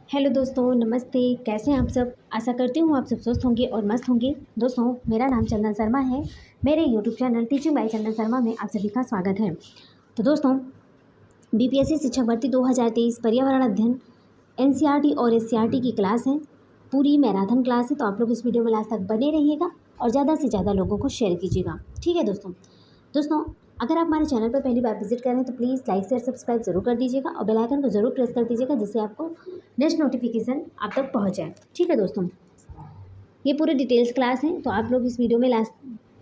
Hello दोस्तों, नमस्ते। कैसे हैं आप सब? आशा करती हूँ आप सब स्वस्थ होंगे और मस्त होंगे। दोस्तों, मेरा नाम चंदन शर्मा है। मेरे यूट्यूब चैनल टीचिंग बाय चंदन शर्मा में आप सभी का स्वागत है। तो दोस्तों, बीपीएससी शिक्षक भर्ती 2023 पर्यावरण अध्ययन एनसीईआरटी और एससीईआरटी की क्लास है। पूरी मैराथन क्लास है, तो आप लोग इस वीडियो में लास्ट तक बने रहिएगा और ज़्यादा से ज़्यादा लोगों को शेयर कीजिएगा। ठीक है दोस्तों, अगर आप हमारे चैनल पर पहली बार विजिट कर रहे हैं तो प्लीज़ लाइक शेयर सब्सक्राइब जरूर कर दीजिएगा और बेल आइकन को जरूर प्रेस कर दीजिएगा, जिससे आपको नेक्स्ट नोटिफिकेशन आप तक पहुंच जाए। ठीक है दोस्तों, ये पूरे डिटेल्स क्लास है, तो आप लोग इस वीडियो में लास्ट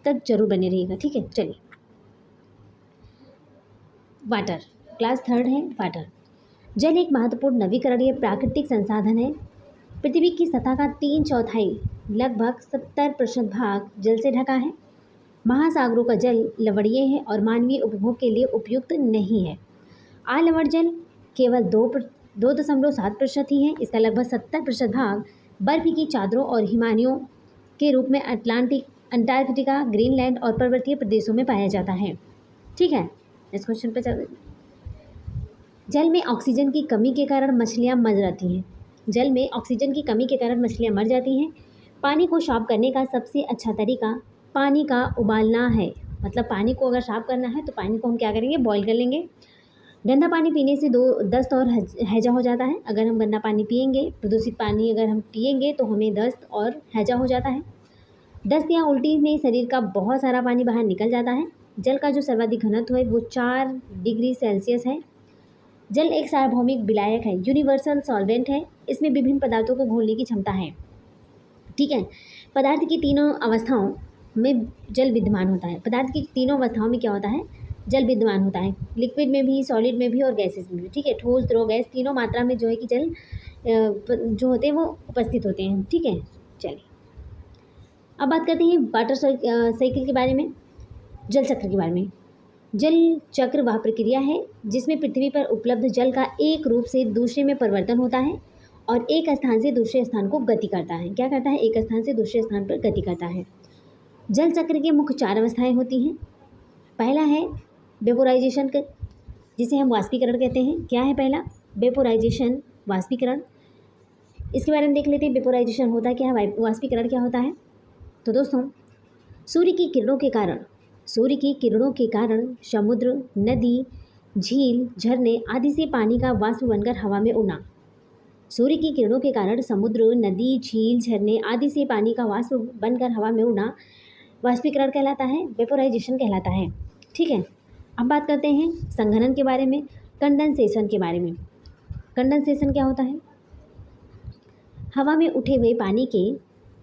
तक जरूर बने रहिएगा। ठीक है, चलिए। वाटर, क्लास थर्ड है वाटर। जल एक महत्वपूर्ण नवीकरणीय प्राकृतिक संसाधन है। पृथ्वी की सतह का 3/4 लगभग 70% भाग जल से ढका है। महासागरों का जल लवणीय है और मानवीय उपभोग के लिए उपयुक्त नहीं है। अलवण जल केवल 2.7% ही है। इसका लगभग 70% भाग बर्फ की चादरों और हिमानियों के रूप में अंटार्कटिका, ग्रीनलैंड और पर्वतीय प्रदेशों में पाया जाता है। ठीक है, इस क्वेश्चन पे चल। जल में ऑक्सीजन की कमी के कारण मछलियाँ मर जाती हैं। जल में ऑक्सीजन की कमी के कारण मछलियाँ मर जाती हैं। पानी को साफ करने का सबसे अच्छा तरीका पानी का उबालना है। मतलब पानी को अगर साफ करना है तो पानी को हम क्या करेंगे, बॉईल कर लेंगे। गंदा पानी पीने से दस्त और हैजा हो जाता है। अगर हम गंदा पानी पिएंगे, प्रदूषित पानी अगर हम पिएंगे तो हमें दस्त और हैजा हो जाता है। दस्त या उल्टी में शरीर का बहुत सारा पानी बाहर निकल जाता है। जल का जो सर्वाधिक घनत्व है वो 4 डिग्री सेल्सियस है। जल एक सार्वभौमिक विलायक है, यूनिवर्सल सॉल्वेंट है। इसमें विभिन्न पदार्थों को घोलने की क्षमता है। ठीक है, पदार्थ की तीनों अवस्थाओं में जल विद्यमान होता है। पदार्थ की तीनों अवस्थाओं में क्या होता है, जल विद्यमान होता है। लिक्विड में भी, सॉलिड में भी और गैसेस में भी। ठीक है, ठोस, द्रव, गैस तीनों मात्रा में जो है कि जल जो होते हैं वो उपस्थित होते हैं। ठीक है, चलिए अब बात करते हैं वाटर साइकिल के बारे में, जल चक्र के बारे में। जल चक्र वह प्रक्रिया है जिसमें पृथ्वी पर उपलब्ध जल का एक रूप से दूसरे में परिवर्तन होता है और एक स्थान से दूसरे स्थान को गति करता है। क्या करता है, एक स्थान से दूसरे स्थान पर गति करता है। जल चक्र के मुख्य 4 अवस्थाएं होती हैं। पहला है वेपोराइजेशन, जिसे हम वाष्पीकरण कहते हैं। क्या है पहला, वेपोराइजेशन, वाष्पीकरण। इसके बारे में देख लेते हैं, वेपोराइजेशन होता क्या है, वाष्पीकरण क्या होता है। तो दोस्तों, सूर्य की किरणों के कारण समुद्र, नदी, झील, झरने आदि से पानी का वाष्प बनकर हवा में उड़ना। सूर्य की किरणों के कारण समुद्र, नदी, झील, झरने आदि से पानी का वाष्प बनकर हवा में उड़ना वाष्पीकरण कहलाता है, वेपोराइजेशन कहलाता है। ठीक है, अब बात करते हैं संघनन के बारे में, कंडेंसेशन के बारे में। कंडेंसेशन क्या होता है, हवा में उठे हुए पानी के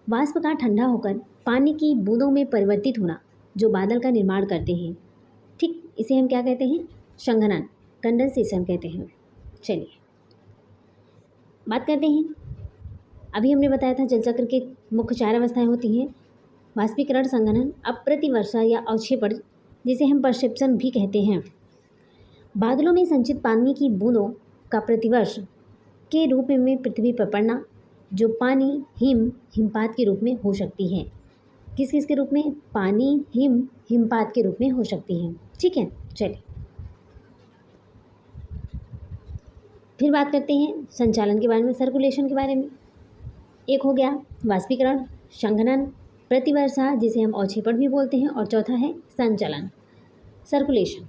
वाष्प का ठंडा होकर पानी की बूंदों में परिवर्तित होना, जो बादल का निर्माण करते हैं। ठीक, इसे हम क्या कहते हैं, संघनन, कंडेंसेशन कहते हैं। चलिए बात करते हैं, अभी हमने बताया था जल चक्र के मुख्य 4 अवस्थाएं होती हैं, वाष्पीकरण, संघनन, अप्रतिवर्षा या अवक्षेपण, जिसे हम परसेप्शन भी कहते हैं। बादलों में संचित पानी की बूंदों का प्रतिवर्ष के रूप में पृथ्वी पर पड़ना, जो पानी हिमपात के रूप में हो सकती है। किस किस के रूप में, पानी हिमपात के रूप में हो सकती है। ठीक है, चलिए फिर बात करते हैं संचालन के बारे में, सर्कुलेशन के बारे में। एक हो गया वाष्पीकरण, संघनन, प्रतिवर्षा जिसे हम अवक्षेपण भी बोलते हैं, और चौथा है संचलन, सर्कुलेशन।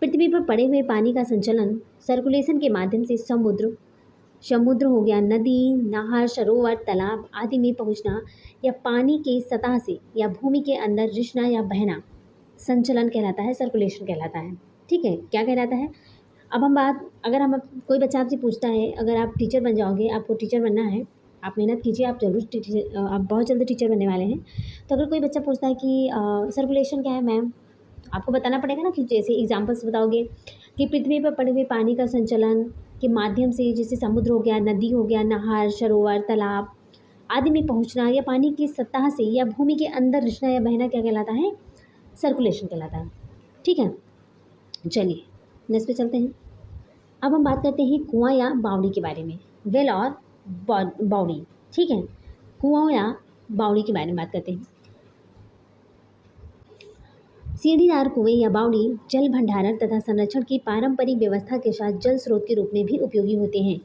पृथ्वी पर पड़े हुए पानी का संचलन सर्कुलेशन के माध्यम से समुद्र हो गया, नदी, नहर, सरोवर, तालाब आदि में पहुंचना, या पानी के सतह से या भूमि के अंदर रिसना या बहना संचलन कहलाता है, सर्कुलेशन कहलाता है। ठीक है, क्या कहलाता है। अब अगर कोई बच्चा आपसे पूछता है, अगर आप टीचर बन जाओगे, आपको टीचर बनना है, आप मेहनत कीजिए, आप आप बहुत जल्दी टीचर बनने वाले हैं। तो अगर कोई बच्चा पूछता है कि सर्कुलेशन क्या है मैम, आपको बताना पड़ेगा ना, कि जैसे एग्जाम्पल्स बताओगे कि पृथ्वी पर पड़े हुए पानी का संचलन के माध्यम से, जैसे समुद्र हो गया, नदी हो गया, नहर, सरोवर, तालाब आदि में पहुंचना, या पानी की सतह से या भूमि के अंदर रिसना या बहना क्या कहलाता है, सर्कुलेशन कहलाता है। ठीक है, चलिए नेक्स्ट पे चलते हैं। अब हम बात करते हैं कुआं या बावड़ी के बारे में, वेल और बावड़ी। ठीक है, कुआं या बावड़ी के बारे में बात करते हैं। सीढ़ीदार कुएं या बावड़ी जल भंडारण तथा संरक्षण की पारंपरिक व्यवस्था के साथ जल स्रोत के रूप में भी उपयोगी होते हैं।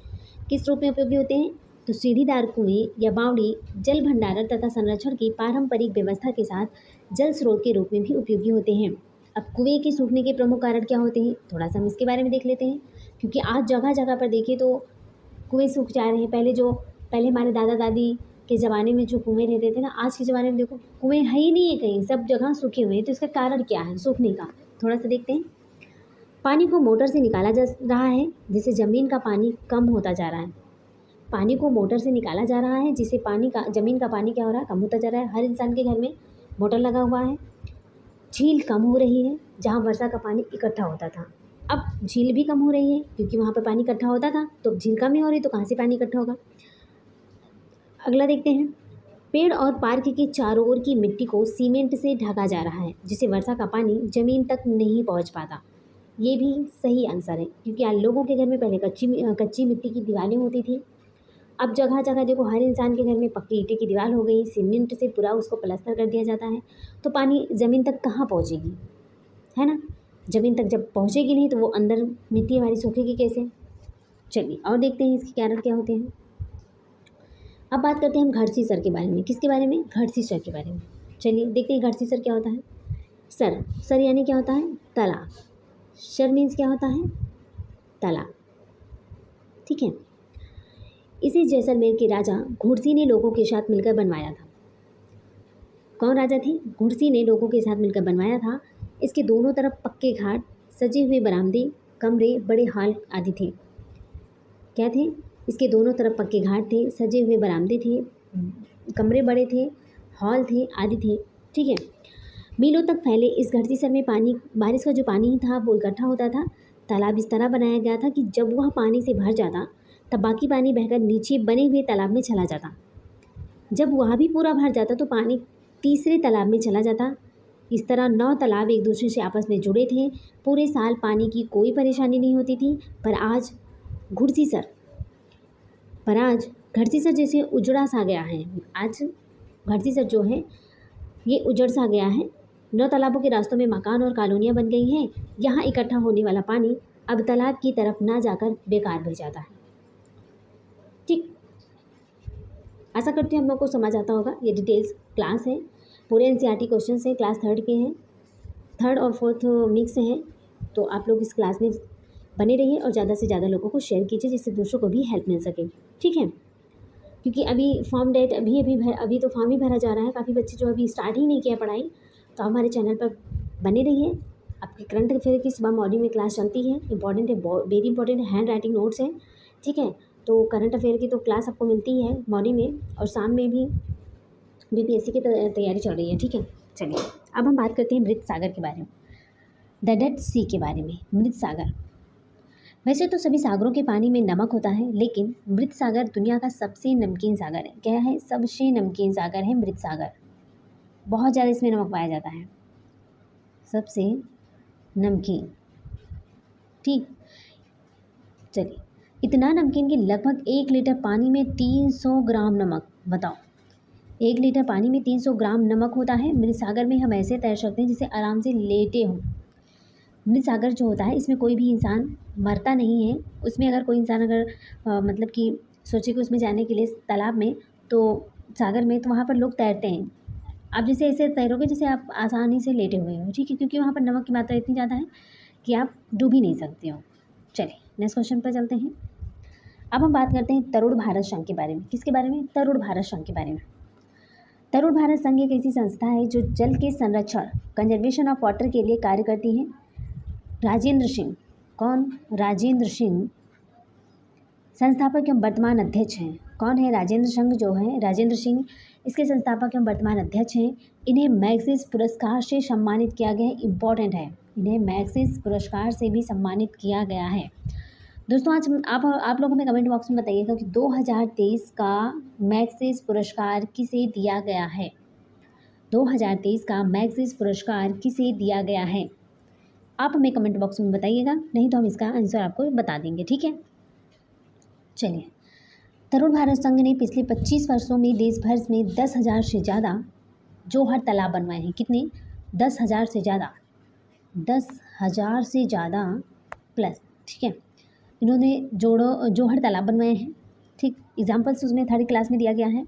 किस रूप में उपयोगी होते हैं? तो सीढ़ीदार कुएं या बावड़ी जल भंडारण तथा संरक्षण की पारंपरिक व्यवस्था के साथ जल स्रोत के रूप में भी उपयोगी होते हैं। अब कुएं के सूखने के प्रमुख कारण क्या होते हैं, थोड़ा सा हम इसके बारे में देख लेते हैं। क्योंकि आज जगह जगह पर देखिए तो कुएं सूख जा रहे हैं। पहले हमारे दादा दादी के ज़माने में जो कुएं रहते थे ना, आज के ज़माने में देखो कुएं है ही नहीं है, कहीं सब जगह सूखे हुए हैं। तो इसका कारण क्या है सूखने का, थोड़ा सा देखते हैं। पानी को मोटर से निकाला जा रहा है, जिससे ज़मीन का पानी कम होता जा रहा है। पानी को मोटर से निकाला जा रहा है, जिससे ज़मीन का पानी क्या हो रहा है, कम होता जा रहा है। हर इंसान के घर में मोटर लगा हुआ है। झील कम हो रही है, जहाँ वर्षा का पानी इकट्ठा होता था। अब झील भी कम हो रही है, क्योंकि वहाँ पर पानी इकट्ठा होता था। तो झील कम ही हो रही, तो कहाँ से पानी इकट्ठा होगा। अगला देखते हैं। पेड़ और पार्क के चारों ओर की मिट्टी को सीमेंट से ढका जा रहा है, जिससे वर्षा का पानी ज़मीन तक नहीं पहुँच पाता। ये भी सही आंसर है, क्योंकि आज लोगों के घर में पहले कच्ची मिट्टी की दीवारें होती थी। अब जगह जगह देखो हर इंसान के घर में पक्की ईंटें की दीवार हो गई, सीमेंट से पूरा उसको प्लास्टर कर दिया जाता है। तो पानी ज़मीन तक कहाँ पहुँचेगी, है ना। ज़मीन तक जब पहुँचेगी नहीं तो वो अंदर मिट्टी हमारी सूखेगी कैसे। चलिए और देखते हैं इसके कारण क्या होते हैं। अब बात करते हैं हम घड़सीसर के बारे में। किसके बारे में? घड़सीसर के बारे में। चलिए देखते हैं घड़सीसर क्या होता है। सर यानी क्या होता है? तालाब। शर मीन्स क्या होता है? तालाब, ठीक है। इसे जैसलमेर के राजा घुड़सी ने लोगों के साथ मिलकर बनवाया था। कौन राजा थे? घुड़सी ने लोगों के साथ मिलकर बनवाया था। इसके दोनों तरफ पक्के घाट, सजे हुए बरामदे, कमरे, बड़े हॉल आदि थे। क्या थे? इसके दोनों तरफ पक्के घाट थे, सजे हुए बरामदे थे, कमरे बड़े थे, हॉल थे आदि थे, ठीक है। मीलों तक फैले इस घड़सीसर में बारिश का जो पानी था वो इकट्ठा होता था। तालाब इस तरह बनाया गया था कि जब वह पानी से भर जाता तब बाकी पानी बहकर नीचे बने हुए तालाब में चला जाता। जब वह भी पूरा भर जाता तो पानी तीसरे तालाब में चला जाता। इस तरह 9 तालाब एक दूसरे से आपस में जुड़े थे। पूरे साल पानी की कोई परेशानी नहीं होती थी। पर आज घड़सीसर जैसे उजड़ा सा गया है। आज घड़सीसर जो है ये उजड़ सा गया है। 9 तालाबों के रास्तों में मकान और कॉलोनियाँ बन गई हैं। यहाँ इकट्ठा होने वाला पानी अब तालाब की तरफ ना जाकर बेकार बह जाता है, ठीक। आशा करते हैं हम लोग को समझ आता होगा। ये डिटेल्स क्लास है, पूरे एनसीईआरटी क्वेश्चन है, क्लास 3 के हैं, 3rd और 4th मिक्स हैं। तो आप लोग इस क्लास में बने रहिए और ज़्यादा से ज़्यादा लोगों को शेयर कीजिए, जिससे दूसरों को भी हेल्प मिल सके, ठीक है। क्योंकि अभी फॉर्म डेट अभी तो फॉर्म ही भरा जा रहा है। काफ़ी बच्चे जो अभी स्टार्ट ही नहीं किया पढ़ाई, तो हमारे चैनल पर बने रहिए। आपके करंट अफेयर की सुबह मॉर्निंग में क्लास चलती है, इंपॉर्टेंट है, very important hand writing notes है, ठीक है। तो करंट अफेयर की तो क्लास आपको मिलती है मॉर्निंग में, और शाम में भी बीपीएससी की तैयारी चल रही है, ठीक है। चलिए अब हम बात करते हैं मृत सागर के बारे में, द डेड सी के बारे में। मृत सागर, वैसे तो सभी सागरों के पानी में नमक होता है, लेकिन मृत सागर दुनिया का सबसे नमकीन सागर है। क्या है? सबसे नमकीन सागर है मृत सागर। बहुत ज़्यादा इसमें नमक पाया जाता है, सबसे नमकीन, ठीक। चलिए, इतना नमकीन कि लगभग 1 लीटर पानी में 300 ग्राम नमक। बताओ, 1 लीटर पानी में 300 ग्राम नमक होता है। मृत सागर में हम ऐसे तैर सकते हैं जिसे आराम से लेटे हों। मृत सागर जो होता है इसमें कोई भी इंसान मरता नहीं है। उसमें अगर कोई इंसान मतलब कि सोचे कि उसमें जाने के लिए तालाब में, तो सागर में, तो वहाँ पर लोग तैरते हैं। आप जैसे ऐसे तैरोगे जैसे आप आसानी से लेटे हुए हो, ठीक है, क्योंकि वहाँ पर नमक की मात्रा इतनी ज़्यादा है कि आप डूब ही नहीं सकते हो। चलिए नेक्स्ट क्वेश्चन पर चलते हैं। अब हम बात करते हैं तरुण भारत संघ के बारे में। किसके बारे में? तरुण भारत संघ के बारे में। तरुण भारत संघ एक ऐसी संस्था है जो जल के संरक्षण, कंजर्वेशन ऑफ वाटर के लिए कार्य करती है। राजेंद्र सिंह, कौन? राजेंद्र सिंह संस्थापक एवं वर्तमान अध्यक्ष हैं। कौन है? राजेंद्र सिंह जो है, राजेंद्र सिंह इसके संस्थापक एवं वर्तमान अध्यक्ष हैं। इन्हें मैग्सेस पुरस्कार से सम्मानित किया गया है। इम्पॉर्टेंट है, इन्हें मैग्सेस पुरस्कार से भी सम्मानित किया गया है। दोस्तों आज आप लोग हमें कमेंट बॉक्स में बताइएगा कि 2023 का मैग्सेस पुरस्कार किसे दिया गया है। 2023 का मैग्सेस पुरस्कार किसे दिया गया है, आप हमें कमेंट बॉक्स में बताइएगा, नहीं तो हम इसका आंसर आपको बता देंगे, ठीक है। चलिए, तरुण भारत संघ ने पिछले 25 वर्षों में देश भर में 10,000 से ज़्यादा जोहर तालाब बनवाए हैं। कितने? 10,000 से ज़्यादा, 10,000 से ज़्यादा प्लस, ठीक है। इन्होंने जोहड़ तालाब बनवाए हैं। ठीक, एग्जाम्पल्स उसमें 3rd क्लास में दिया गया है।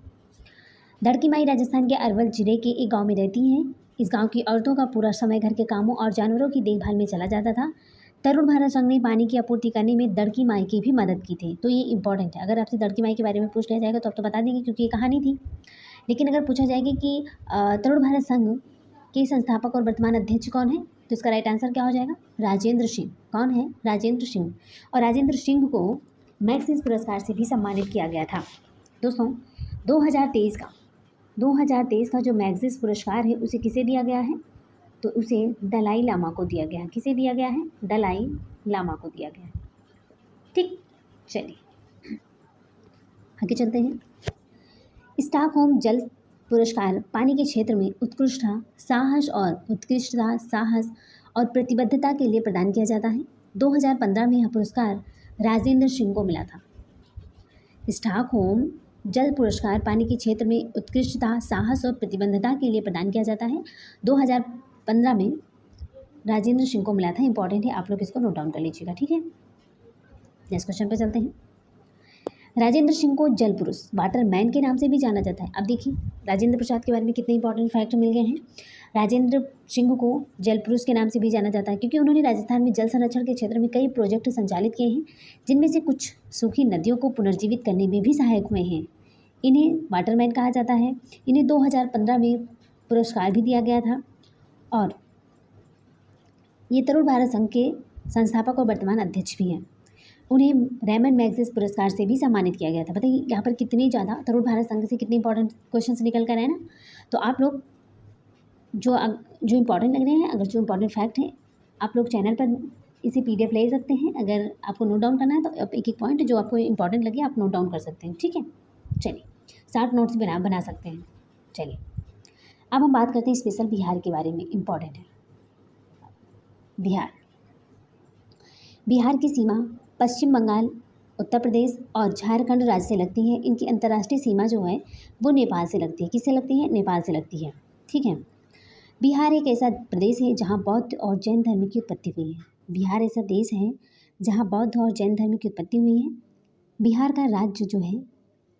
धड़की माई राजस्थान के अरवल जिले के एक गांव में रहती हैं। इस गांव की औरतों का पूरा समय घर के कामों और जानवरों की देखभाल में चला जाता था। तरुण भारत संघ ने पानी की आपूर्ति करने में दड़की माई की भी मदद की थी। तो ये इंपॉर्टेंट है, अगर आपसे दड़की माई के बारे में पूछ लिया जाएगा तो आप तो बता देंगे क्योंकि ये कहानी थी। लेकिन अगर पूछा जाएगा कि तरुण भारत संघ के संस्थापक और वर्तमान अध्यक्ष कौन है, तो इसका राइट आंसर क्या हो जाएगा? राजेंद्र सिंह। कौन है? राजेंद्र सिंह। और राजेंद्र सिंह को मैग्सेसे पुरस्कार से भी सम्मानित किया गया था। दोस्तों 2023 का जो मैग्सेसे पुरस्कार है उसे किसे दिया गया है? तो उसे दलाई लामा को दिया गया है। किसे दिया गया है? दलाई लामा को दिया गया है। ठीक, चलिए आगे चलते हैं। स्टॉकहोम जल पुरस्कार पानी के क्षेत्र में उत्कृष्टता, साहस और प्रतिबद्धता के लिए प्रदान किया जाता है। 2015 में यह पुरस्कार राजेंद्र सिंह को मिला था। स्टॉकहोम जल पुरस्कार पानी के क्षेत्र में उत्कृष्टता, साहस और प्रतिबद्धता के लिए प्रदान किया जाता है। 2015 में राजेंद्र सिंह को मिला था। इंपॉर्टेंट है, आप लोग इसको नोट डाउन कर लीजिएगा। ठीक है, नेक्स्ट क्वेश्चन पे चलते हैं। राजेंद्र सिंह को जल पुरुष, वाटरमैन के नाम से भी जाना जाता है। अब देखिए राजेंद्र प्रसाद के बारे में कितने इंपॉर्टेंट फैक्ट मिल गए हैं। राजेंद्र सिंह को जल पुरुष के नाम से भी जाना जाता है क्योंकि उन्होंने राजस्थान में जल संरक्षण के क्षेत्र में कई प्रोजेक्ट संचालित किए हैं, जिनमें से कुछ सूखी नदियों को पुनर्जीवित करने में भी सहायक हुए हैं। इन्हें वाटरमैन कहा जाता है। इन्हें 2015 में पुरस्कार भी दिया गया था और ये तरुण भारत संघ के संस्थापक और वर्तमान अध्यक्ष भी हैं। उन्हें रेमन मैग्सेसे पुरस्कार से भी सम्मानित किया गया था। बताइए यहाँ पर कितनी ज़्यादा तरुण भारत संघ से कितने इंपॉर्टेंट क्वेश्चंस निकल कर आए ना। तो आप लोग जो इंपॉर्टेंट लग रहे हैं, अगर जो इंपॉर्टेंट फैक्ट है, आप लोग चैनल पर इसे PDF ले सकते हैं। अगर आपको नोट डाउन करना है तो आप एक पॉइंट जो आपको इंपॉर्टेंट लगे आप नोट डाउन कर सकते हैं। ठीक है, चलिए 60 नोट्स बना सकते हैं। चलिए अब हम बात करते हैं स्पेशल बिहार के बारे में। इम्पॉर्टेंट है बिहार की सीमा पश्चिम बंगाल, उत्तर प्रदेश और झारखंड राज्य से लगती है। इनकी अंतर्राष्ट्रीय सीमा जो है वो नेपाल से लगती है। किससे लगती है? नेपाल से लगती है। ठीक है, बिहार एक ऐसा प्रदेश है जहाँ बौद्ध और जैन धर्म की उत्पत्ति हुई है। बिहार ऐसा देश है जहाँ बौद्ध और जैन धर्म की उत्पत्ति हुई है। बिहार का राज्य जो है,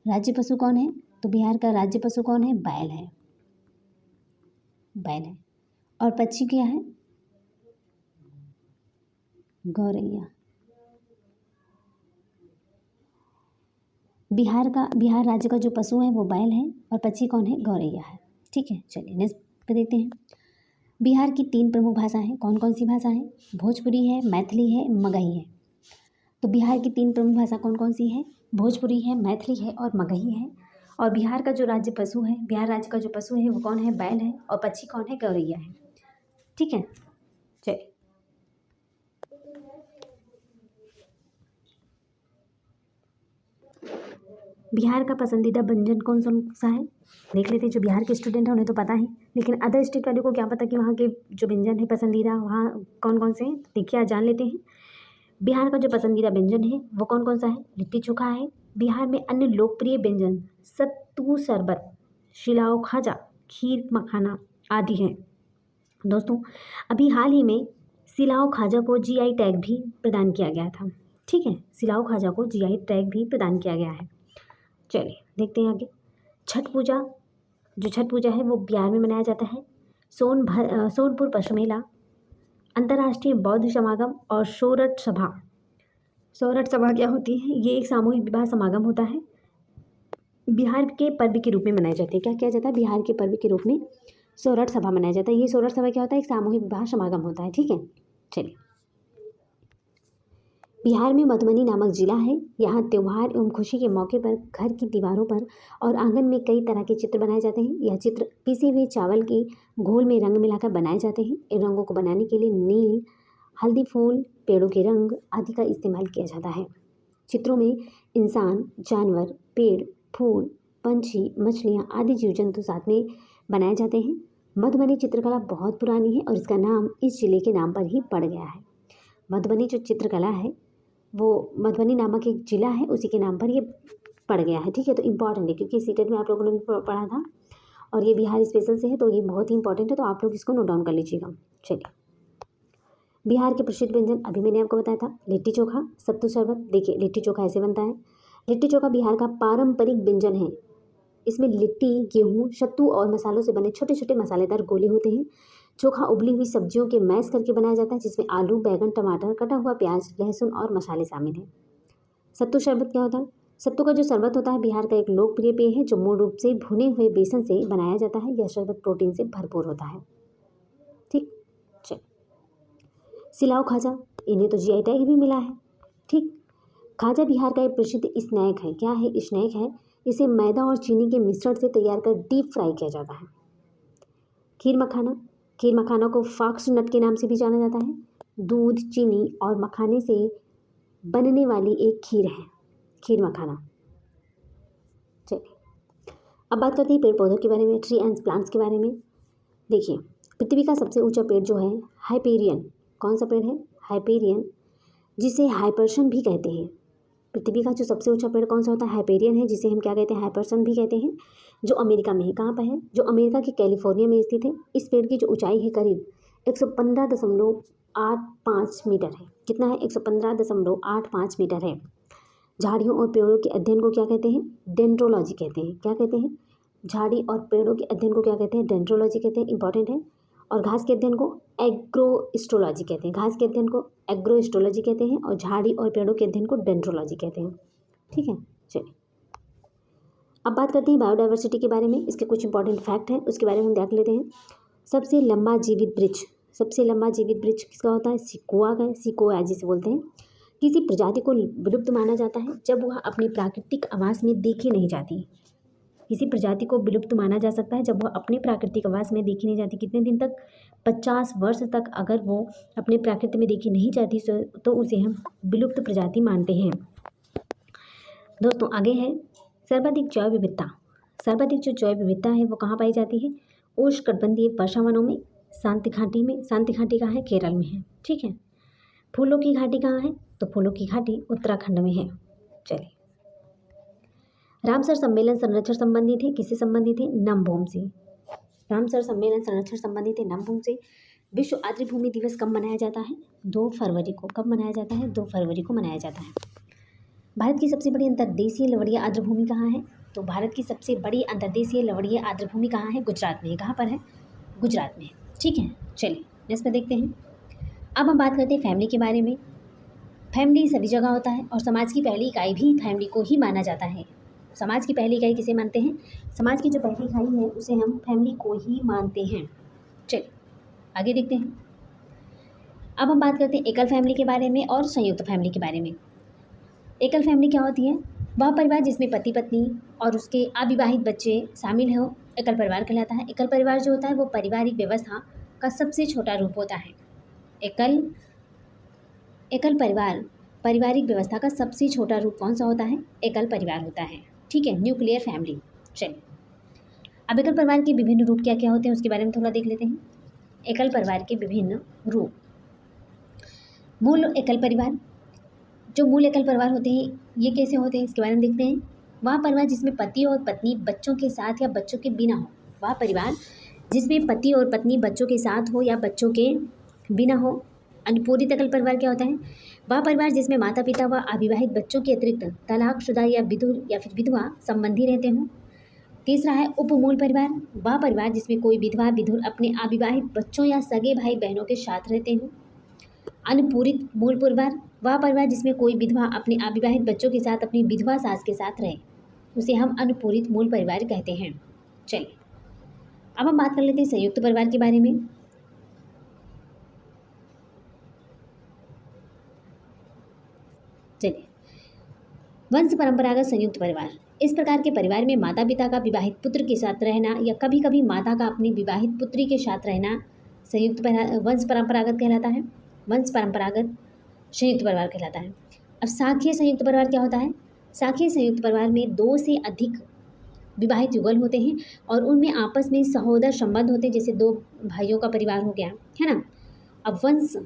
राज्य पशु कौन है? तो बिहार का राज्य पशु कौन है? बैल है। बैल है। और पक्षी क्या है? गौरैया। बिहार राज्य का जो पशु है वो बैल है और पक्षी कौन है? गौरैया है। ठीक है, चलिए नेक्स्ट पे देखते हैं। बिहार की 3 प्रमुख भाषा हैं। कौन कौन सी भाषा है? भोजपुरी है, मैथिली है, मगही है। तो बिहार की 3 प्रमुख भाषा कौन कौन सी है? भोजपुरी है, मैथिली है और मगही है। और बिहार का जो राज्य पशु है, बिहार राज्य का जो पशु है वो कौन है? बैल है। और पक्षी कौन है? गौरैया है। ठीक है, चलिए बिहार का पसंदीदा व्यंजन कौन सा है? देख लेते हैं। जो बिहार के स्टूडेंट हैं उन्हें तो पता है, लेकिन अदर स्टेट वालों को क्या पता कि वहाँ के जो व्यंजन है पसंदीदा वहाँ कौन कौन से हैं। देखिए आज जान लेते हैं। बिहार का जो पसंदीदा व्यंजन है वो कौन कौन सा है? लिट्टी चोखा है। बिहार में अन्य लोकप्रिय व्यंजन सत्तू शरबत, शिलाओ खाजा, खीर मखाना आदि हैं। दोस्तों अभी हाल ही में सिलाओ खाजा को GI टैग भी प्रदान किया गया था। ठीक है, सिलाओ खाजा को GI टैग भी प्रदान किया गया है। चलिए देखते हैं आगे। छठ पूजा है वो बिहार में मनाया जाता है। सोनपुर पशमेला, अंतर्राष्ट्रीय बौद्ध समागम और सोरठ सभा क्या होती है? ये एक सामूहिक विवाह समागम होता है। बिहार के पर्व के रूप में मनाए जाते हैं। क्या किया जाता है? बिहार के पर्व के रूप में सोरठ सभा मनाया जाता है। ये सोरठ सभा क्या होता है? एक सामूहिक विवाह समागम होता है। ठीक है, चलिए बिहार में मधुबनी नामक जिला है। यहाँ त्यौहार एवं खुशी के मौके पर घर की दीवारों पर और आंगन में कई तरह के चित्र बनाए जाते हैं। यह चित्र पिसे हुए चावल के घोल में रंग मिलाकर बनाए जाते हैं। इन रंगों को बनाने के लिए नील, हल्दी फूल, पेड़ों के रंग आदि का इस्तेमाल किया जाता है। चित्रों में इंसान, जानवर, पेड़, फूल, पंछी, मछलियाँ आदि जीव जंतु साथ में बनाए जाते हैं। मधुबनी चित्रकला बहुत पुरानी है और इसका नाम इस जिले के नाम पर ही पड़ गया है। मधुबनी जो चित्रकला है वो मधुबनी नामक एक जिला है उसी के नाम पर ये पड़ गया है। ठीक है, तो इम्पॉर्टेंट है क्योंकि सीटेट में आप लोगों ने भी पढ़ा था और ये बिहार स्पेशल से है तो ये बहुत ही इंपॉर्टेंट है, तो आप लोग इसको नोट डाउन कर लीजिएगा। चलिए बिहार के प्रसिद्ध व्यंजन अभी मैंने आपको बताया था, लिट्टी चोखा, सत्तू शरबत। देखिए लिट्टी चोखा ऐसे बनता है। लिट्टी चोखा बिहार का पारंपरिक व्यंजन है। इसमें लिट्टी, गेहूँ, सत्तू और मसालों से बने छोटे छोटे मसालेदार गोले होते हैं। चोखा उबली हुई सब्जियों के मैश करके बनाया जाता है, जिसमें आलू, बैगन, टमाटर, कटा हुआ प्याज, लहसुन और मसाले शामिल हैं। सत्तू शरबत क्या होता है? सत्तू का जो शरबत होता है बिहार का एक लोकप्रिय पेय है, जो मूल रूप से भुने हुए बेसन से बनाया जाता है। यह शरबत प्रोटीन से भरपूर होता है। ठीक, चल। सिलाव खाजा, इन्हें तो जीआई टैग भी मिला है। ठीक, खाजा बिहार का एक प्रसिद्ध स्नैक है। क्या है? स्नैक है। इसे मैदा और चीनी के मिश्रण से तैयार कर डीप फ्राई किया जाता है। खीर मखाना, खीर मखाना को फॉक्स नट के नाम से भी जाना जाता है। दूध, चीनी और मखाने से बनने वाली एक खीर है खीर मखाना। चलिए अब बात करते हैं पेड़ पौधों के बारे में, ट्री एंड प्लांट्स के बारे में। देखिए पृथ्वी का सबसे ऊंचा पेड़ जो है हाइपेरियन। कौन सा पेड़ है? हाइपेरियन, जिसे हाइपर्सन भी कहते हैं। पृथ्वी का जो सबसे ऊंचा पेड़ कौन सा होता है? हाइपेरियन है, जिसे हम क्या कहते हैं? हाइपर्सन भी कहते हैं, जो अमेरिका में है। कहाँ पर है? जो अमेरिका के कैलिफोर्निया में स्थित है। इस पेड़ की जो ऊंचाई है करीब 115.85 मीटर है। कितना है? 115.85 मीटर है। झाड़ियों और पेड़ों के अध्ययन को क्या कहते हैं? डेंड्रोलॉजी कहते हैं। क्या कहते हैं? झाड़ी और पेड़ों के अध्ययन को क्या कहते हैं? डेंड्रोलॉजी कहते हैं। इंपॉर्टेंट है। और घास के अध्ययन को एग्रोस्ट्रोलॉजी कहते हैं। घास के अध्ययन को एग्रोस्ट्रोलॉजी कहते हैं और झाड़ी और पेड़ों के अध्ययन को डेंड्रोलॉजी कहते हैं। ठीक है, चलिए अब बात करते हैं बायोडाइवर्सिटी के बारे में। इसके कुछ इंपॉर्टेंट फैक्ट हैं, उसके बारे में हम देख लेते हैं। सबसे लंबा जीवित वृक्ष, सबसे लंबा जीवित वृक्ष किसका होता है? सिकोआ का, सिकोया जिसे बोलते हैं। किसी प्रजाति को विलुप्त माना जाता है जब वह अपने प्राकृतिक आवास में देखी नहीं जाती। किसी प्रजाति को विलुप्त माना जा सकता है जब वह अपने प्राकृतिक आवास में देखी नहीं जाती। कितने दिन तक? 50 वर्ष तक अगर वो अपने प्राकृतिक में देखी नहीं जाती तो उसे हम विलुप्त प्रजाति मानते हैं। दोस्तों आगे है सर्वाधिक जैव विविधता। सर्वाधिक जो जैव विविधता है वो कहाँ पाई जाती है? उष्णकटिबंधीय वर्षा वनों में, शांति घाटी में। शांति घाटी कहाँ है? केरल में है। ठीक है। फूलों की घाटी कहाँ है? तो फूलों की घाटी उत्तराखंड में है। चलिए रामसर सम्मेलन संरक्षण संबंधित है। किससे संबंधित है? नमभूम से। रामसर सम्मेलन संरक्षण संबंधित है नमभूम से। विश्व आर्द्रभूमि दिवस कब मनाया जाता है? 2 फरवरी को। कब मनाया जाता है? 2 फरवरी को मनाया जाता है। भारत की सबसे बड़ी अंतर्देशीय लवणीय आर्द्रभूमि कहाँ है? तो भारत की सबसे बड़ी अंतर्देशीय लवणीय आर्द्रभूमि कहाँ है? गुजरात में। कहाँ पर है? गुजरात में। ठीक है, चलिए नेक्स्ट में देखते हैं। अब हम बात करते हैं फैमिली के बारे में। फैमिली सभी जगह होता है और समाज की पहली इकाई भी फैमिली को ही माना जाता है। समाज की पहली इकाई किसे मानते हैं? समाज की जो पहली इकाई है उसे हम फैमिली को ही मानते हैं। चलिए आगे देखते हैं। अब हम बात करते हैं एकल फैमिली के बारे में और संयुक्त फैमिली के बारे में। एकल फैमिली क्या होती है? वह परिवार जिसमें पति पत्नी और उसके अविवाहित बच्चे शामिल हो एकल परिवार कहलाता है। एकल परिवार जो होता है वो पारिवारिक व्यवस्था का सबसे छोटा रूप होता है। एकल परिवार पारिवारिक व्यवस्था का सबसे छोटा रूप कौन सा होता है? एकल परिवार होता है। ठीक है, न्यूक्लियर फैमिली। चलिए अब एकल परिवार के विभिन्न रूप क्या क्या होते हैं उसके बारे में थोड़ा देख लेते हैं। एकल परिवार के विभिन्न रूप। मूल एकल परिवार, जो मूल एकल परिवार होते हैं ये कैसे होते हैं इसके बारे में देखते हैं। वह परिवार जिसमें पति और पत्नी बच्चों के साथ या बच्चों के बिना हो। वह परिवार जिसमें पति और पत्नी बच्चों के साथ हो या बच्चों के बिना हो। अनुपूरित एकल परिवार क्या होता है? वह परिवार जिसमें माता पिता व अविवाहित बच्चों के अतिरिक्त तलाकशुदा या विधुर या फिर विधवा संबंधी रहते हों। तीसरा है उपमूल परिवार। वह परिवार जिसमें कोई विधवा विधुर अपने अविवाहित बच्चों या सगे भाई बहनों के साथ रहते हों। अनुपूरित मूल परिवार, वह परिवार जिसमें कोई विधवा अपने अविवाहित बच्चों के साथ अपनी विधवा सास के साथ रहे, उसे हम अनुपूरित मूल परिवार कहते हैं। चलिए अब हम बात कर लेते हैं संयुक्त परिवार के बारे में। चलिए वंश परंपरागत संयुक्त परिवार। इस प्रकार के परिवार में माता पिता का विवाहित पुत्र के साथ रहना या कभी कभी माता का अपनी विवाहित पुत्री के साथ रहना संयुक्त वंश परंपरागत कहलाता है। वंश परंपरागत संयुक्त परिवार कहलाता है। अब शाखीय संयुक्त परिवार क्या होता है? शाखीय संयुक्त परिवार में 2 से अधिक विवाहित युगल होते हैं और उनमें आपस में सहोदर संबंध होते हैं, जैसे 2 भाइयों का परिवार हो गया है ना। अब वंश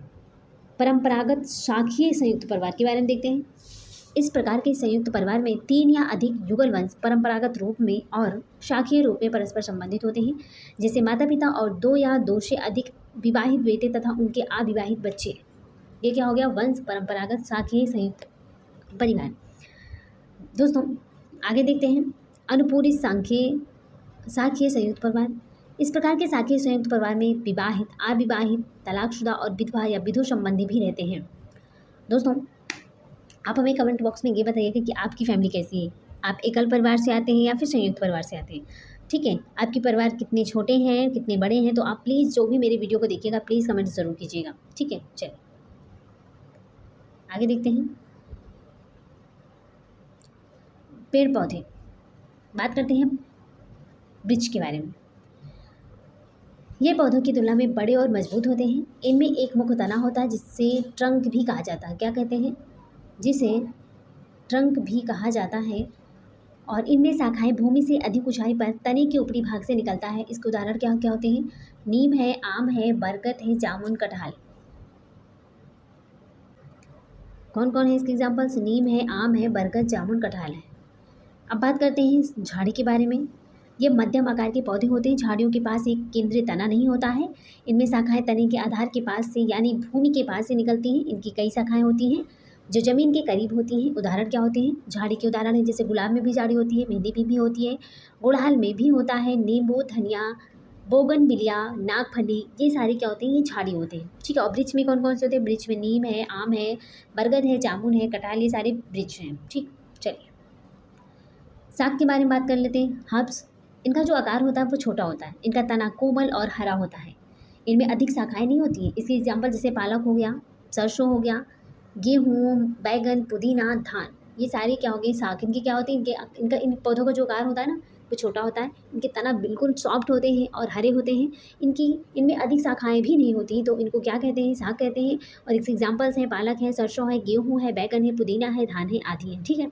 परंपरागत शाखीय संयुक्त परिवार के बारे में देखते हैं। इस प्रकार के संयुक्त परिवार में 3 या अधिक युगल वंश परंपरागत रूप में और शाखीय रूप में परस्पर संबंधित होते हैं, जैसे माता पिता और 2 या 2 से अधिक विवाहित बेटे तथा उनके अविवाहित बच्चे। ये क्या हो गया, वंश परंपरागत शाखीय संयुक्त परिवार। दोस्तों आगे देखते हैं अनुपूरित शाखीय संयुक्त परिवार। इस प्रकार के शाखीय संयुक्त परिवार में विवाहित, अविवाहित, तलाकशुदा और विधवा या विधु संबंधी भी रहते हैं। दोस्तों आप हमें कमेंट बॉक्स में ये बताइएगा कि आपकी फैमिली कैसी है, आप एकल परिवार से आते हैं या फिर संयुक्त परिवार से आते हैं। ठीक है, आपके परिवार कितने छोटे हैं, कितने बड़े हैं, तो आप प्लीज़ जो भी मेरे वीडियो को देखिएगा प्लीज़ कमेंट ज़रूर कीजिएगा। ठीक है, चलिए आगे देखते हैं पेड़ पौधे। बात करते हैं वृक्ष के बारे में। ये पौधों की तुलना में बड़े और मजबूत होते हैं। इनमें एक मुख्य तना होता है जिससे ट्रंक भी कहा जाता है। क्या कहते हैं, जिसे ट्रंक भी कहा जाता है। और इनमें शाखाएं भूमि से अधिक ऊंचाई पर तने के ऊपरी भाग से निकलता है। इसके उदाहरण क्या क्या होते हैं, नीम है, आम है, बरगद है, जामुन, कटहल। कौन कौन है इसके एग्जाम्पल्स, नीम है, आम है, बरगद, जामुन, कटहल है। अब बात करते हैं झाड़ी के बारे में। ये मध्यम आकार के पौधे होते हैं। झाड़ियों के पास एक केंद्रीय तना नहीं होता है। इनमें शाखाएं तने के आधार के पास से यानी भूमि के पास से निकलती हैं। इनकी कई शाखाएं होती हैं जो जमीन के करीब होती हैं। उदाहरण क्या होते हैं, झाड़ी के उदाहरण है जैसे गुलाब में भी झाड़ी होती है, मेहंदी भी होती है, गुड़हल में भी होता है, नींबू, धनिया, बोगनविलिया, नागफनी, ये सारे क्या होते हैं, ये झाड़ी होते हैं। ठीक है, और वृक्ष में कौन कौन से होते हैं, वृक्ष में नीम है, आम है, बरगद है, जामुन है, कटहल, ये सारे वृक्ष हैं। ठीक, चलिए साग के बारे में बात कर लेते हैं। हर्ब्स, इनका जो आकार होता है वो छोटा होता है। इनका तना कोमल और हरा होता है। इनमें अधिक शाखाएं नहीं होती हैं। इसके एग्जाम्पल जैसे पालक हो गया, सरसों हो गया, गेहूँ, बैगन, पुदीना, धान, ये सारे क्या हो गए, साग। इनके क्या होते हैं, इनका इन पौधों का जो आकार होता है ना वो छोटा होता है। इनके तना बिल्कुल सॉफ्ट होते हैं और हरे होते हैं। इनमें अधिक शाखाएं भी नहीं होती, तो इनको क्या कहते हैं, साग कहते हैं। और इसके एग्जाम्पल्स हैं पालक है, सरसों है, गेहूँ है, बैगन है, पुदीना है, धान है, आदि है। ठीक है,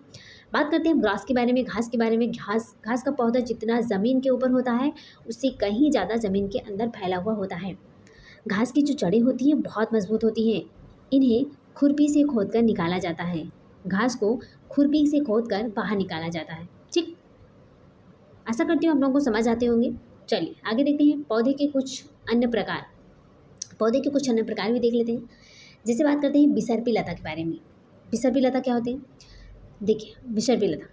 बात करते हैं ग्रास के बारे में, घास के बारे में। घास का पौधा जितना ज़मीन के ऊपर होता है उससे कहीं ज़्यादा ज़मीन के अंदर फैला हुआ होता है। घास की जो जड़ें होती हैं बहुत मजबूत होती हैं। इन्हें खुरपी से खोदकर निकाला जाता है। घास को खुरपी से खोदकर बाहर निकाला जाता है। ठीक, आशा करती हूँ आप लोगों को समझ आते होंगे। चलिए आगे देखते हैं पौधे के कुछ अन्य प्रकार। पौधे के कुछ अन्य प्रकार भी देख लेते हैं। जैसे बात करते हैं बिसर्पी लता के बारे में। बिसर्पी लता क्या होते हैं, देखिए बिसर्पी लता,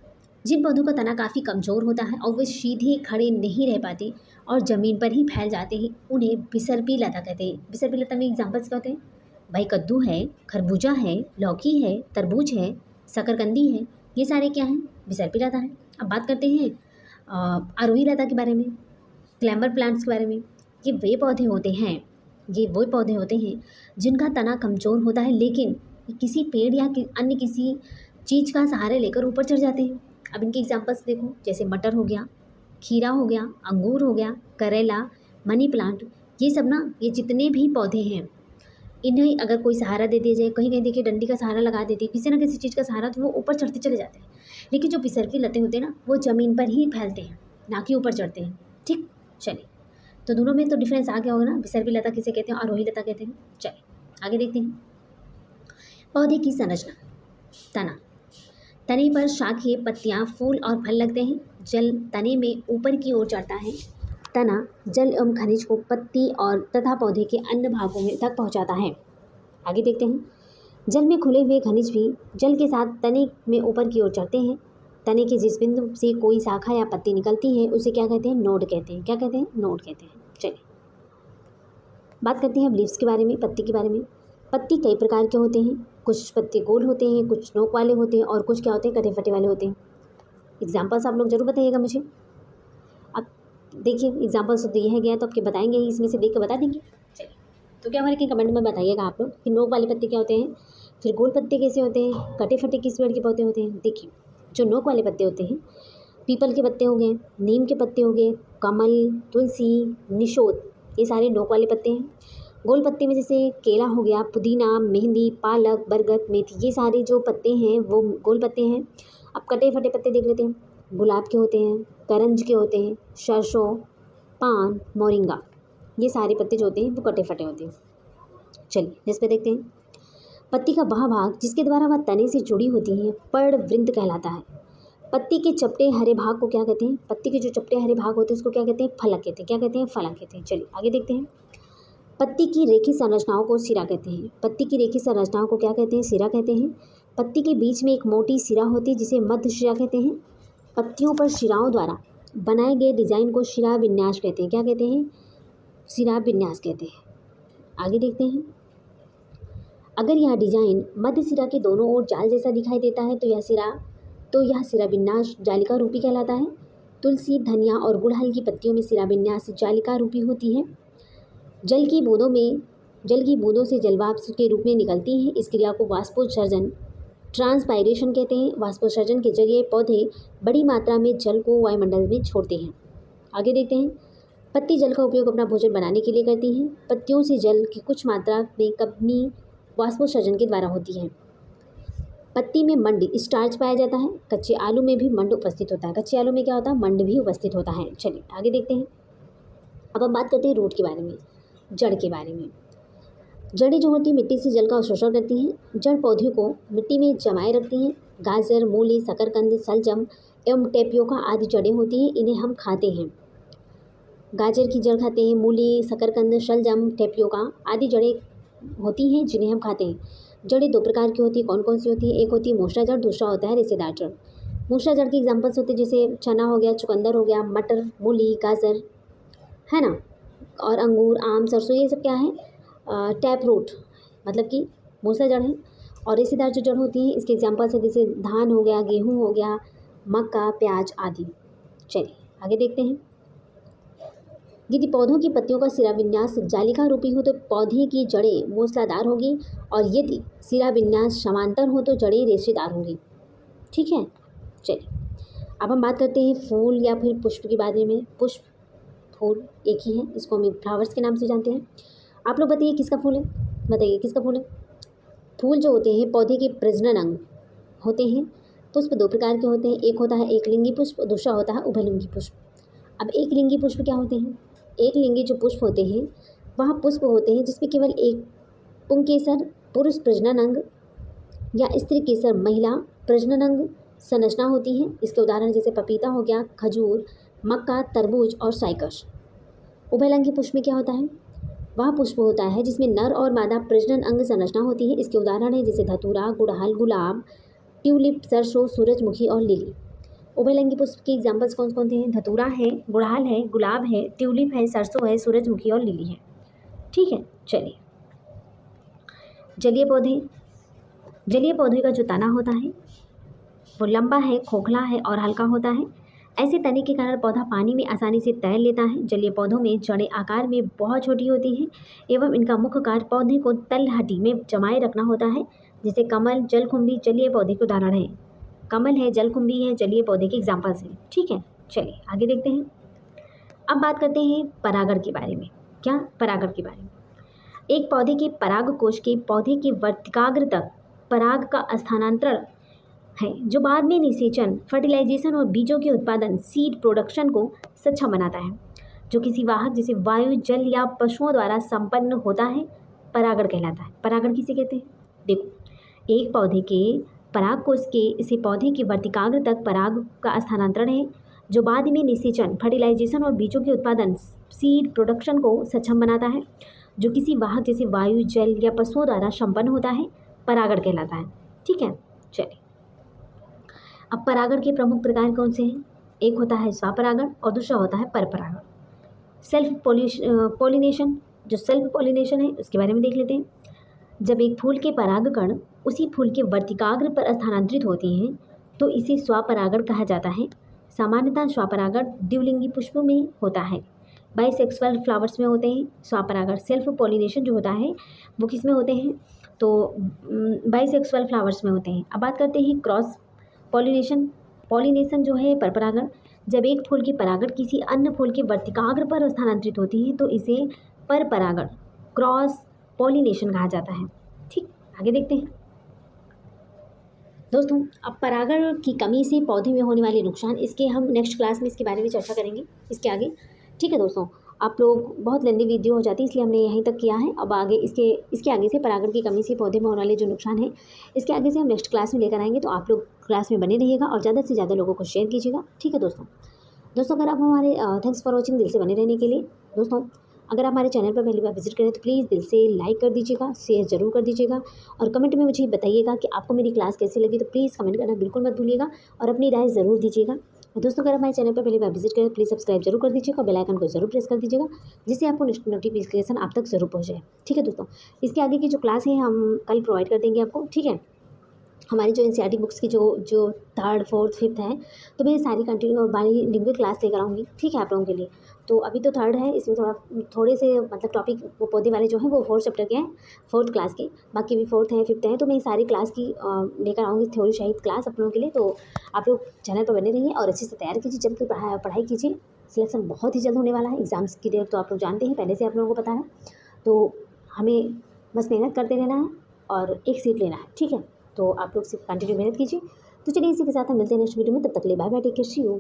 जिन पौधों का तना काफ़ी कमज़ोर होता है और वे सीधे खड़े नहीं रह पाते और ज़मीन पर ही फैल जाते हैं, उन्हें बिसर्पी लता कहते हैं। बिसर्पी लता में एग्जाम्पल्स क्या होते हैं, भाई कद्दू है, खरबूजा है, लौकी है, तरबूज है, शकरकंदी है, ये सारे क्या हैं, बिसर्पी लता है। अब बात करते हैं आरोही लता के बारे में, क्लैम्बर प्लांट्स के बारे में। ये वो पौधे होते हैं जिनका तना कमज़ोर होता है लेकिन किसी पेड़ या अन्य किसी चीज़ का सहारा लेकर ऊपर चढ़ जाते हैं। अब इनके एग्जांपल्स देखो, जैसे मटर हो गया, खीरा हो गया, अंगूर हो गया, करेला, मनी प्लांट, ये सब ना, ये जितने भी पौधे हैं इन्हें अगर कोई सहारा दे दिया जाए, कहीं कहीं देखिए डंडी का सहारा लगा देते हैं, किसी ना किसी चीज़ का सहारा, तो वो ऊपर चढ़ते चले जाते हैं। लेकिन जो बिसर्पी लते होते हैं ना वो ज़मीन पर ही फैलते हैं, ना कि ऊपर चढ़ते हैं। ठीक, चलिए तो दोनों में तो डिफरेंस आ गया होगा ना, बिसर्पी लता किसे कहते हैं और आरोही लता कहते हैं। चलिए आगे देखते हैं पौधे की संरचना। तना, तने पर शाखीय पत्तियां, फूल और फल लगते हैं। जल तने में ऊपर की ओर चढ़ता है। तना जल एवं खनिज को पत्ती और तथा पौधे के अन्य भागों में तक पहुंचाता है। आगे देखते हैं जल में खुले हुए खनिज भी जल के साथ तने में ऊपर की ओर चढ़ते हैं। तने के जिस बिंदु से कोई शाखा या पत्ती निकलती है उसे क्या कहते हैं, नोड कहते हैं। क्या कहते हैं, नोड कहते हैं। चलिए बात करते हैं अब लीव्स के बारे में, पत्ती के बारे में। पत्ती कई प्रकार के होते हैं। कुछ पत्ते गोल होते हैं, कुछ नोक वाले होते हैं और कुछ क्या होते हैं, कटे फटे वाले होते हैं। एग्जाम्पल्स आप लोग जरूर बताइएगा मुझे। अब देखिए एग्जाम्पल्स तो दिया है गया तो आपके बताएंगे ही, इसमें से देख के बता देंगे। चलिए तो क्या हमारे के कमेंट में बताइएगा आप लोग कि नोक वाले पत्ते क्या होते हैं, फिर गोल पत्ते कैसे होते हैं, कटे फटे किस पेड़ के पौधे होते हैं। देखिए जो नोक वाले पत्ते होते हैं, पीपल के पत्ते हो गए, नीम के पत्ते हो गए, कमल, तुलसी, निशोद, ये सारे नोक वाले पत्ते हैं। गोल पत्ते में जैसे केला हो गया, पुदीना, मेहंदी, पालक, बरगद, मेथी, ये सारे जो पत्ते हैं वो गोल पत्ते हैं। अब कटे फटे पत्ते देख लेते हैं। गुलाब के होते हैं, करंज के होते हैं, सरसों, पान, मोरिंगा, ये सारे पत्ते जो होते हैं वो कटे फटे होते हैं। चलिए जिस पे देखते हैं पत्ती का वह भाग जिसके द्वारा वह तने से जुड़ी होती है पर्णवृंत कहलाता है। पत्ती के चपटे हरे भाग को क्या कहते हैं, पत्ती के जो चपटे हरे भाग होते हैं उसको क्या कहते हैं, फलक कहते हैं। क्या कहते हैं, फलक कहते हैं। चलिए आगे देखते हैं पत्ती की रेखीय संरचनाओं को सिरा कहते हैं। पत्ती की रेखीय संरचनाओं को क्या कहते हैं? सिरा कहते हैं। पत्ती के बीच में एक मोटी सिरा होती है जिसे मध्य शिरा कहते हैं। पत्तियों पर शिराओं द्वारा बनाए गए डिजाइन को शिरा विन्यास कहते हैं। क्या कहते हैं? शिरा विन्यास कहते हैं। आगे देखते हैं। अगर यह डिजाइन मध्य सिरा के दोनों ओर जाल जैसा दिखाई देता है तो यह शिरा विन्यास जालिका रूपी कहलाता है। तुलसी, धनिया और गुड़हल की पत्तियों में शिरा विन्यास जालिका रूपी होती है। जल की बूंदों से जलवाष्प के रूप में निकलती है। इस क्रिया को वाष्पोत्सर्जन, ट्रांसपायरेशन कहते हैं। वाष्पोत्सर्जन के जरिए पौधे बड़ी मात्रा में जल को वायुमंडल में छोड़ते हैं। आगे देखते हैं। पत्ती जल का उपयोग अपना भोजन बनाने के लिए करती हैं। पत्तियों से जल की कुछ मात्रा में कमी वाष्पोत्सर्जन के द्वारा होती है। पत्ती में मंड स्टार्च पाया जाता है। कच्चे आलू में भी मंड उपस्थित होता है। कच्चे आलू में क्या होता है? मंड भी उपस्थित होता है। चलिए आगे देखते हैं। अब हम बात करते हैं रूट के बारे में, जड़ के बारे में। जड़ें जो होती हैं मिट्टी से जल का अवशोषण करती हैं। जड़ पौधे को मिट्टी में जमाए रखती हैं। गाजर, मूली, शकरकंद, शलजम एवं टेपियोका आदि जड़ें होती हैं, इन्हें हम खाते हैं। गाजर की जड़ खाते हैं, मूली, शकरकंद, शलजम, टेपियोका आदि जड़ें होती हैं जिन्हें हम खाते हैं। जड़ें दो प्रकार की होती है। कौन कौन सी होती है? एक होती है मूसला जड़, दूसरा होता है रेशेदार जड़। मूसला जड़ के एग्जाम्पल्स होते हैं जैसे चना हो गया, चुकंदर हो गया, मटर, मूली, गाजर, है ना, और अंगूर, आम, सरसों, ये सब क्या है? टैप रूट, मतलब कि मूसला जड़ है। और रेशेदार जो जड़ होती है इसके एग्जाम्पल्स है जैसे धान हो गया, गेहूँ हो गया, मक्का, प्याज आदि। चलिए आगे देखते हैं। यदि पौधों की पत्तियों का सिरा विन्यास जालिका रूपी हो तो पौधे की जड़ें मूसलाधार होगी, और यदि सिरा विन्यास समांतर हो तो जड़ें रेशेदार होंगी। ठीक है। चलिए अब हम बात करते हैं फूल या फिर पुष्प के बारे में। पुष्प, फूल एक ही है, इसको हम फ्लावर्स के नाम से जानते हैं। आप लोग बताइए किसका फूल है? बताइए किसका फूल है? फूल जो होते हैं पौधे के प्रजनन अंग होते हैं। पुष्प दो प्रकार के होते हैं। एक होता है एक लिंगी पुष्प, दूसरा होता है उभयलिंगी पुष्प। अब एक लिंगी पुष्प क्या होते हैं? एक लिंगी जो पुष्प होते हैं वह पुष्प होते हैं जिसमें केवल एक पुंकेसर पुरुष प्रजनन अंग या स्त्री केसर महिला प्रजनन अंग संरचना होती है। इसके उदाहरण जैसे पपीता हो गया, खजूर, मक्का, तरबूज और साइकस। उभयलिंगी पुष्प में क्या होता है? वह पुष्प होता है जिसमें नर और मादा प्रजनन अंग संरचना होती है। इसके उदाहरण है जैसे धतूरा, गुड़हल, गुलाब, ट्यूलिप, सरसों, सूरजमुखी और लिली। उभयलिंगी पुष्प के एग्जाम्पल्स कौन कौन से हैं? धतूरा है, गुड़हल है, गुलाब है, ट्यूलिप है, सरसों है, सूरजमुखी और लिली है। ठीक है। चलिए जलीय पौधे का जो तना होता है वो लंबा है, खोखला है और हल्का होता है। ऐसे तने के कारण पौधा पानी में आसानी से तैर लेता है। जलीय पौधों में जड़ें आकार में बहुत छोटी होती हैं एवं इनका मुख्य कार्य पौधे को तलहटी में जमाए रखना होता है। जैसे कमल, जलकुंभी जलीय पौधे के उदाहरण है। कमल है, जलकुंभी है, जलीय पौधे के एग्जाम्पल्स हैं। ठीक है। चलिए आगे देखते हैं। अब बात करते हैं परागण के बारे में। क्या? परागण के बारे में। एक पौधे के पराग कोश के पौधे के वर्तिकाग्र तक पराग का स्थानांतरण है जो बाद में निषेचन, फर्टिलाइजेशन और बीजों के उत्पादन, सीड प्रोडक्शन को सक्षम बनाता है, जो किसी वाहक जैसे वायु, जल या पशुओं द्वारा संपन्न होता है, परागण कहलाता है। परागण किसे कहते हैं? देखो, एक पौधे के पराग कोश के इसे पौधे के वर्तिकाग्र तक पराग का स्थानांतरण है जो बाद में निषेचन, फर्टिलाइजेशन और बीजों के उत्पादन, सीड प्रोडक्शन को सक्षम बनाता है, जो किसी वाहक जैसे वायु, जल या पशुओं द्वारा संपन्न होता है, परागण कहलाता है। ठीक है। चलिए अब परागण के प्रमुख प्रकार कौन से हैं? एक होता है स्वपरागण और दूसरा होता है परपरागण। सेल्फ पॉलिनेशन, जो सेल्फ पॉलिनेशन है उसके बारे में देख लेते हैं। जब एक फूल के परागकण उसी फूल के वर्तिकाग्र पर स्थानांतरित होते हैं तो इसे स्वपरागण कहा जाता है। सामान्यतः स्वपरागण द्विलिंगी पुष्पों में होता है, बाइसेक्सुअल फ्लावर्स में होते हैं। स्वपरागण सेल्फ पॉलिनेशन जो होता है वो किस में होते हैं? तो बाइसेक्सुअल फ्लावर्स में होते हैं। अब बात करते हैं क्रॉस पॉलिनेशन जो है परपरागण। जब एक फूल की परागण किसी अन्य फूल के वर्तिकाग्र पर स्थानांतरित होती है तो इसे परपरागण, क्रॉस पॉलिनेशन कहा जाता है। ठीक, आगे देखते हैं दोस्तों। अब परागण की कमी से पौधे में होने वाले नुकसान, इसके हम नेक्स्ट क्लास में इसके बारे में चर्चा करेंगे इसके आगे। ठीक है दोस्तों, आप लोग बहुत लंबी वीडियो हो जाती है इसलिए हमने यहीं तक किया है। अब आगे इसके आगे से परागण की कमी से पौधे में होने वाले जो नुकसान है इसके आगे से हम नेक्स्ट क्लास में लेकर आएंगे। तो आप लोग क्लास में बने रहिएगा और ज़्यादा से ज़्यादा लोगों को शेयर कीजिएगा। ठीक है दोस्तों। अगर आप हमारे थैंक्स फॉर वॉचिंग दिल से बने रहने के लिए। दोस्तों अगर आप हमारे चैनल पर पहली बार विजिट करें तो प्लीज़ दिल से लाइक कर दीजिएगा, शेयर ज़रूर कर दीजिएगा और कमेंट में मुझे बताइएगा कि आपको मेरी क्लास कैसी लगी। तो प्लीज़ कमेंट करना बिल्कुल मत भूलिएगा और अपनी राय ज़रूर दीजिएगा। और दोस्तों, अगर हमारे चैनल पर पहली बार विजिट करें तो प्लीज़ सब्सक्राइब जरूर कर दीजिएगा, बेल आइकन को जरूर प्रेस कर दीजिएगा, जिससे आपको नोटिफिकेशन आप तक ज़रूर पहुँच जाए। ठीक है दोस्तों, इसके आगे की जो क्लास है हम कल प्रोवाइड कर देंगे आपको। ठीक है, हमारी जो एनसीईआरटी बुक्स की जो जो थर्ड फोर्थ फिफ्थ है, तो मैं सारी कंटिन्यू बाईलिंगुअल क्लास लेकर आऊँगी। ठीक है, आप लोगों के लिए। तो अभी तो थर्ड है, इसमें थोड़े से मतलब टॉपिक वो पौधे वाले जो हैं वो फोर्थ चैप्टर के हैं, फोर्थ क्लास के। बाकी भी फोर्थ है फिफ्थ है, तो मैं सारी क्लास की लेकर आऊँगी थ्योरी सहित क्लास आप लोगों के लिए। तो आप लोग चैनल पर बने रहिए और अच्छे से तैयार कीजिए, जल्द पढ़ाई कीजिए। सिलेक्शन बहुत ही जल्द होने वाला है। एग्ज़ाम्स की डेट तो आप लोग जानते हैं, पहले से आप लोगों को पता है। तो हमें बस मेहनत करते रहना है और एक सीट लेना है। ठीक है, तो आप लोग सिर्फ कंटिन्यू मेहनत कीजिए। तो चलिए, इसी के साथ हम मिलते हैं नेक्स्ट वीडियो में। तब तक के लिए bye bye, take care, see you.